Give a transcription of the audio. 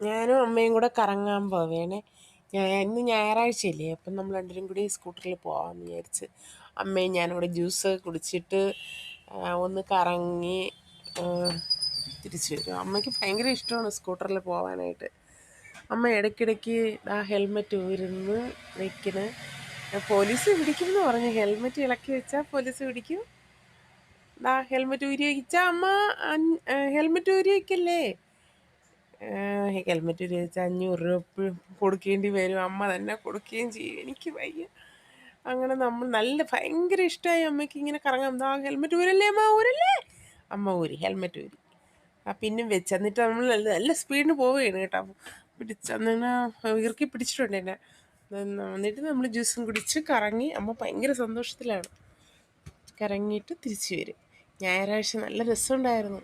ഞാനും അമ്മയും കൂടെ കറങ്ങാൻ പോവേണേ. ഇന്ന് ഞായറാഴ്ചയല്ലേ, അപ്പം നമ്മൾ രണ്ടുപേരും കൂടി സ്കൂട്ടറിൽ പോകാമെന്ന് വിചാരിച്ച് അമ്മയും ഞാനും കൂടെ ജ്യൂസ് കുടിച്ചിട്ട് ഒന്ന് കറങ്ങി ആ, തിരിച്ചു വരും. അമ്മയ്ക്ക് ഭയങ്കര ഇഷ്ടമാണ് സ്കൂട്ടറിൽ പോകാനായിട്ട്. അമ്മ ഇടയ്ക്കിടയ്ക്ക് ആ ഹെൽമെറ്റ് ഊരുന്ന് വെക്കണ്. പോലീസ് പിടിക്കുമെന്ന് പറഞ്ഞു. ഹെൽമെറ്റ് ഇളക്കി വെച്ചാൽ പോലീസ് പിടിക്കും. ഹെൽമെറ്റ് ഊരി വയ്ച്ചാൽ അമ്മ ഹെൽമെറ്റ് ഊരി വയ്ക്കല്ലേ. ഹെൽമെറ്റ് ഊരി വെച്ചാൽ 500 രൂപ കൊടുക്കേണ്ടി വരും. അമ്മ തന്നെ കൊടുക്കുകയും ചെയ്യും. എനിക്ക് വയ്യ. അങ്ങനെ നമ്മൾ ഭയങ്കര ഇഷ്ടമായി അമ്മയ്ക്ക് ഇങ്ങനെ കറങ്ങാം. ഹെൽമെറ്റ് ഊരല്ലേ അമ്മ, ഊരല്ലേ. അമ്മ ഊരി, ഹെൽമെറ്റ് ഊരി. പിന്നും വെച്ച് എന്നിട്ട് നമ്മൾ നല്ല സ്പീഡിന് പോവുകയാണ് കേട്ടോ. പിടിച്ചെന്നാ ഇറുക്കി പിടിച്ചിട്ടുണ്ട് എന്നെ. എന്നിട്ട് നമ്മൾ ജ്യൂസും കുടിച്ച് കറങ്ങി. അമ്മ ഭയങ്കര സന്തോഷത്തിലാണ്. കറങ്ങിയിട്ട് തിരിച്ചു വരും. ഞായറാഴ്ച നല്ല രസമുണ്ടായിരുന്നു.